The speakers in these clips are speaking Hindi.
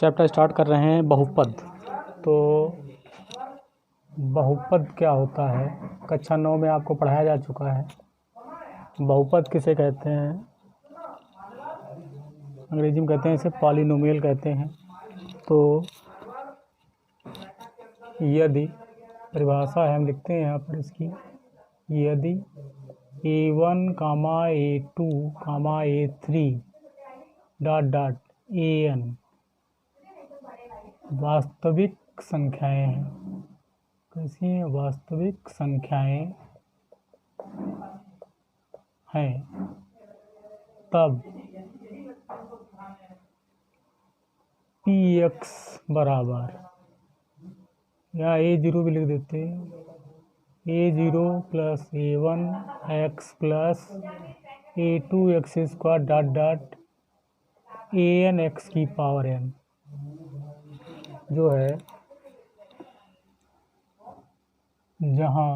चैप्टर स्टार्ट कर रहे हैं बहुपद। तो बहुपद क्या होता है, कक्षा 9 में आपको पढ़ाया जा चुका है। बहुपद किसे कहते हैं, अंग्रेजी में कहते हैं इसे पॉलिनोमियल कहते हैं। तो यदि परिभाषा है, हम लिखते हैं यहाँ पर इसकी, यदि a1, a2, a3 ... an वास्तविक संख्याएं हैं। कैसी हैं? वास्तविक संख्याएं हैं, तब px बराबर, यहाँ a0 भी लिख देते हैं, a0 plus a1 x plus a2 x square ... an x की पावर n जो है, जहाँ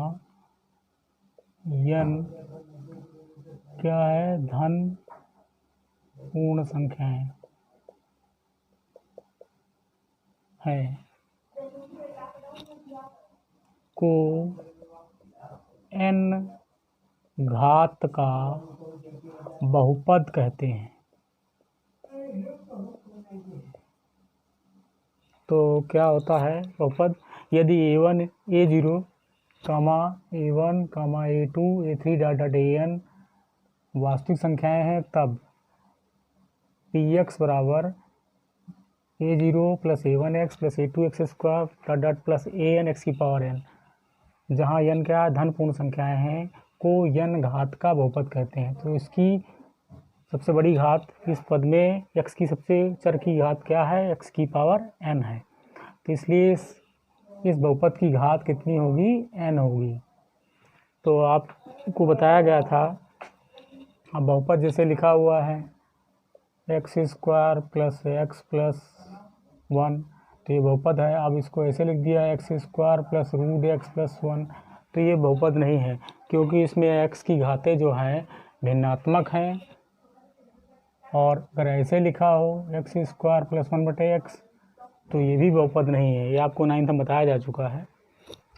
n क्या है, धन पूर्ण संख्याएं हैं, को n घात का बहुपद कहते हैं। तो क्या होता है बहुपद? यदि a1, a0, a1, a2, a3 an वास्तविक संख्याएं हैं, तब px बराबर a0 plus a1x plus a2x square ... plus an x की पावर n, जहाँ n क्या है, धन पूर्ण संख्याएं हैं, को n घात का बहुपद कहते हैं। तो इसकी सबसे बड़ी घात इस पद में x की सबसे चर की घात क्या है, x की पावर n है। तो इसलिए इस बहुपद की घात कितनी होगी, n होगी। तो आपको बताया गया था, अब बहुपद जैसे लिखा हुआ है x square plus x plus 1, तो ये बहुपद है। अब इसको ऐसे लिख दिया है x square plus root x plus 1, तो ये बहुपद नहीं है, क्योंकि इसमें x की घातें जो हैं भिन्नात्मक हैं। और अगर ऐसे लिखा हो x स्क्वायर प्लस 1/x, तो ये भी बहुपद नहीं है। ये आपको 9th में बताया जा चुका है।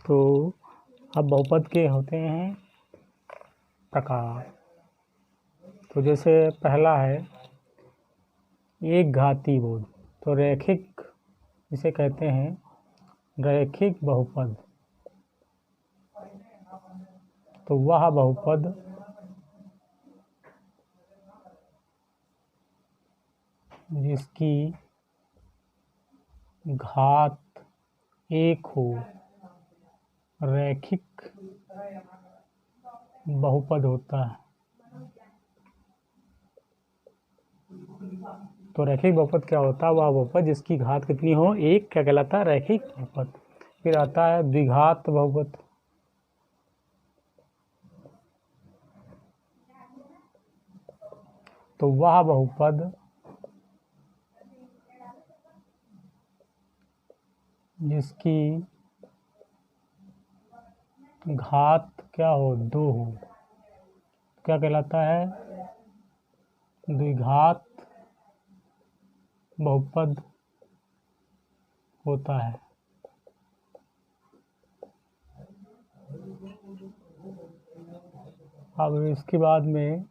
तो अब बहुपद के होते हैं प्रकार। तो जैसे पहला है एक घाती बोध, तो रैखिक, इसे कहते हैं रैखिक बहुपद। तो वह बहुपद जिसकी घात 1 हो, रैखिक बहुपद होता है। तो रैखिक बहुपद क्या होता है? वह बहुपद जिसकी घात कितनी हो, 1, क्या कहलाता है, रैखिक बहुपद। फिर आता है द्विघात बहुपद। तो वह बहुपद जिसकी घात क्या हो, 2 हो, क्या कहलाता है, द्विघात बहुपद होता है। अब इसके बाद में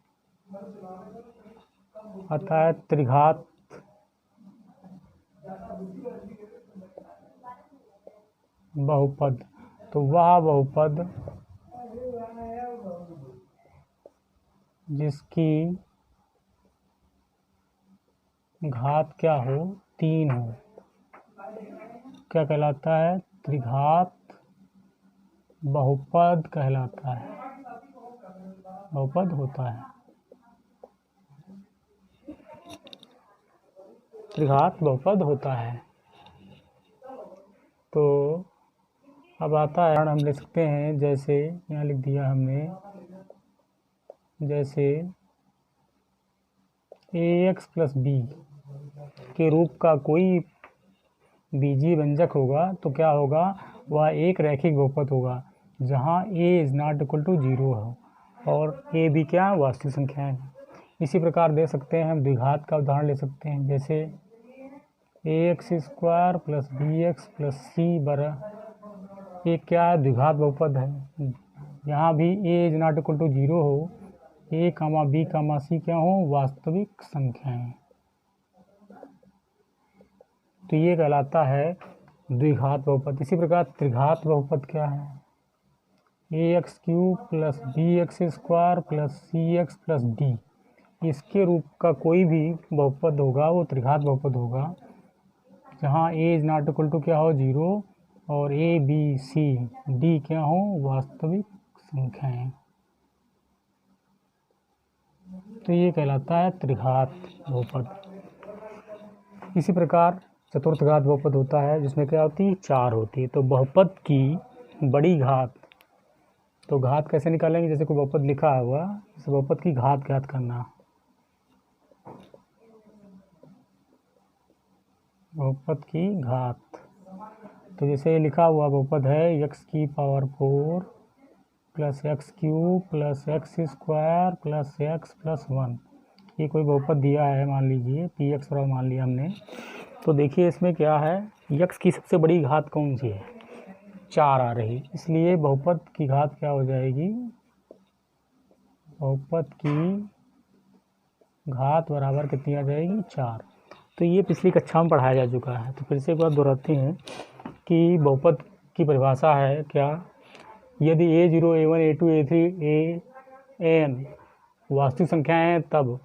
आता है त्रिघात बहुपद। तो वह बहुपद जिसकी घात क्या हो, 3 हो, क्या कहलाता है, त्रिघात बहुपद कहलाता है, बहुपद होता है, त्रिघात बहुपद होता है। तो अब आता है, हम लिख सकते हैं, जैसे यहाँ लिख दिया हमने, जैसे ax प्लस b के रूप का कोई बीजीय व्यंजक होगा, तो क्या होगा, वह एक रैखिक बहुपद होगा, जहाँ a is not equal to 0 हो और a b क्या वास्तविक संख्याएं हैं। इसी प्रकार दे सकते हैं हम द्विघात का उदाहरण ले सकते हैं, जैसे ax square plus bx plus c बरा, ये क्या है, द्विघात बहुपद है। यहाँ भी a is not equal to 0 हो, a comma b comma c क्या हो, वास्तविक संख्याएं, तो ये कहलाता है द्विघात बहुपद। इसी प्रकार त्रिघात बहुपद क्या है, ax cube plus bx square plus cx plus d, इसके रूप का कोई भी बहुपद होगा वो त्रिघात बहुपद होगा, जहाँ a is not equal to क्या हो, 0, और a b c d क्या हो, वास्तविक संख्याएं, तो ये कहलाता है त्रिघात बहुपद। इसी प्रकार चतुर्थ घात बहुपद होता है जिसमें क्या होती है, 4 होती है। तो बहुपद की बड़ी घात, तो घात कैसे निकालेंगे, जैसे कोई बहुपद लिखा हुआ, जैसे बहुपद की घात ज्ञात करना, बहुपद की घात, तो जैसे लिखा हुआ बहुपद है x की power 4 plus x cube plus x square plus x plus 1, ये कोई बहुपद दिया है, मान लीजिए पी एक्स बराबर मान लिया हमने। तो देखिए इसमें क्या है, x की सबसे बड़ी घात कौन सी है, 4 आ रही, इसलिए बहुपद की घात क्या हो जाएगी, बहुपद की घात बराबर कितनी आ जाएगी, 4। तो ये पिछली कक्षा में पढ़ाया जा चुका है, तो फिर से एक बार दोहराते हैं कि बहुपद की परिभाषा है क्या, यदि a0 a1 a2 a3 an वास्तविक संख्याएं हैं तब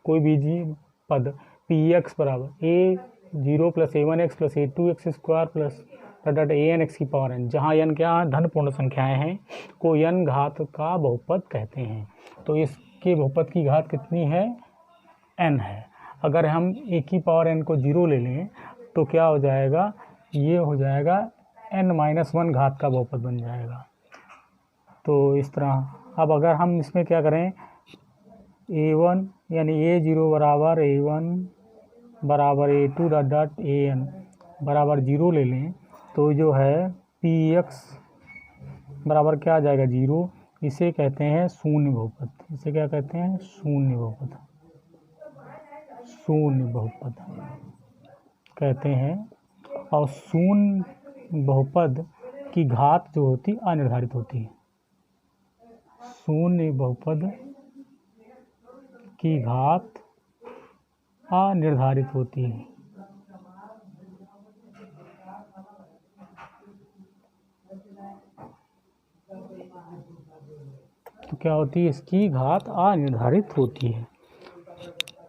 कोई बीजीय पद px बराबर a0 plus a1x plus a2x square plus an x की पावर n, जहाँ n क्या धन पूर्ण संख्याएं हैं को n घात का बहुपद कहते हैं। तो इसके बहुपद की घात कितनी है, n है। अगर हम a की पावर n को 0 ले लें तो क्या हो जाएगा, ये हो जाएगा n-1 घात का बहुपद बन जाएगा। तो इस तरह अब अगर हम इसमें क्या करें, a1 यानी a0 बराबर a1 बराबर a2 डॉट डॉट an बराबर 0 ले लें तो जो है px बराबर क्या आ जाएगा, 0, इसे कहते हैं शून्य बहुपद। इसे क्या कहते हैं, शून्य बहुपद, शून्य बहुपद कहते हैं। और शून्य बहुपद की घात जो होती अनिर्धारित होती है, शून्य बहुपद की घात अनिर्धारित होती है। तो क्या होती है, इसकी घात अनिर्धारित होती है।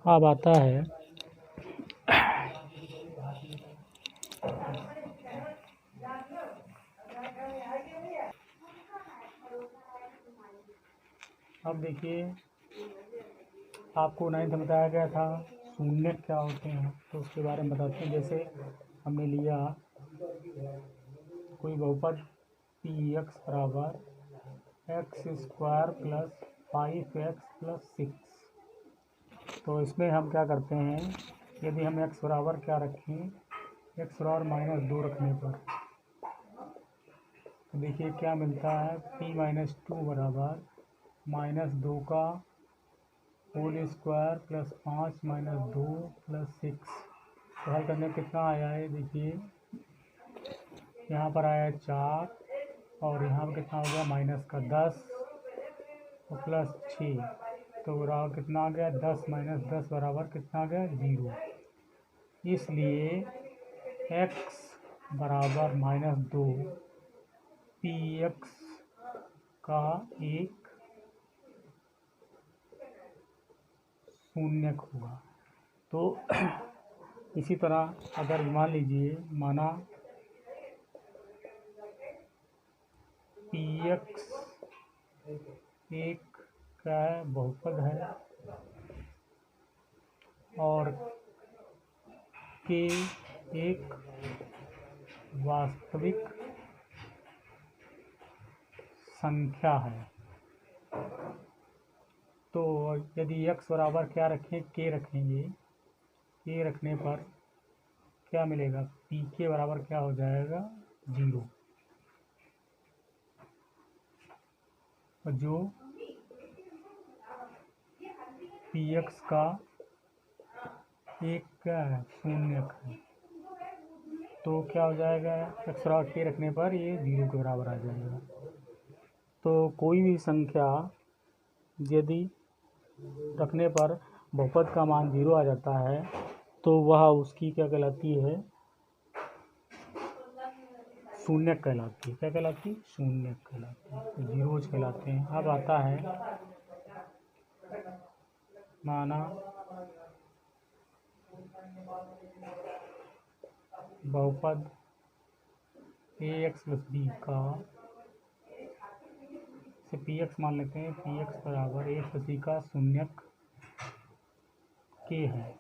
अब आता है अब देखिए आपको 9th में बताया गया था शून्य क्या होते हैं, तो उसके बारे में बताते हैं। जैसे हमने लिया कोई बहुपद px बराबर x square plus 5x plus 6, तो इसमें हम क्या करते हैं, यदि हम x बराबर क्या रखें, x बराबर -2 रखने पर तो देखिए क्या मिलता है, p-2 बराबर -2 का होल स्क्वायर प्लस 5 -2 प्लस 6, तो हल करने कितना आया है, देखिए यहाँ पर आया 4 और यहाँ पर कितना हो गया -10 और प्लस 6, तो बराबर कितना आ गया, 10 - 10 बराबर कितना आ गया, 0। इसलिए x बराबर -2 px का एक शून्यक होगा। तो इसी तरह अगर मान लीजिए, माना px एक क्या है, बहुपद है और k एक वास्तविक संख्या है, तो यदि x बराबर क्या रखें, k रखेंगे, k रखने पर क्या मिलेगा, pk बराबर क्या हो जाएगा, 0, और जो px का एक क्या है, शून्यक है। तो क्या हो जाएगा, एक्स बराबर के रखने पर ये 0 के बराबर आ जाएगा। तो कोई भी संख्या यदि रखने पर बहुपद का मान 0 आ जाता है तो वह उसकी क्या कहलाती है, शून्यक कहलाती है। क्या कहलाती है, शून्यक कहलाती है, तो जीरोज कहलाते हैं। अब आता है माना बहुपद ax प्लस बी का, से पी एक्स मान लेते हैं, पी एक्स बराबर ए प्लस बी का शून्यक के है।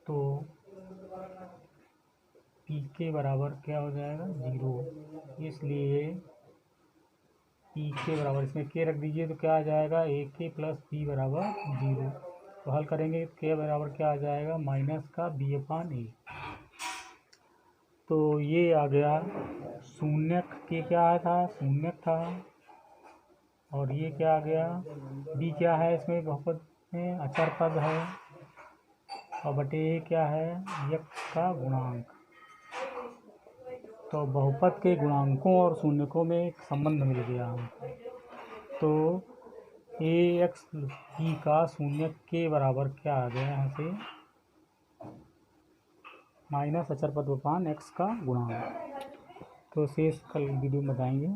तो पी के बराबर क्या हो जाएगा, 0। इसलिए पी के बराबर, इसमें के रख दीजिए तो क्या आ जाएगा, ए के प्लस बी बराबर 0। तो हल करेंगे के बराबर क्या आ जाएगा, माइनस का बी अपान ए। तो ये आ गया शून्यक के, क्या था, शून्यक था। और ये क्या आ गया, बी क्या है इसमें बहुपद में, अचर पद है। और बटे ए क्या है, यक्स का गुणांक। तो बहुपद के गुणांकों और शून्यकों में एक संबंध मिल गया हमको। तो ए एक्स बी का शून्यक के बराबर क्या आ गया यहाँ से, माइनस अचर पद अपान एक्स का गुणांक। तो शेष कल वीडियो में बताएंगे।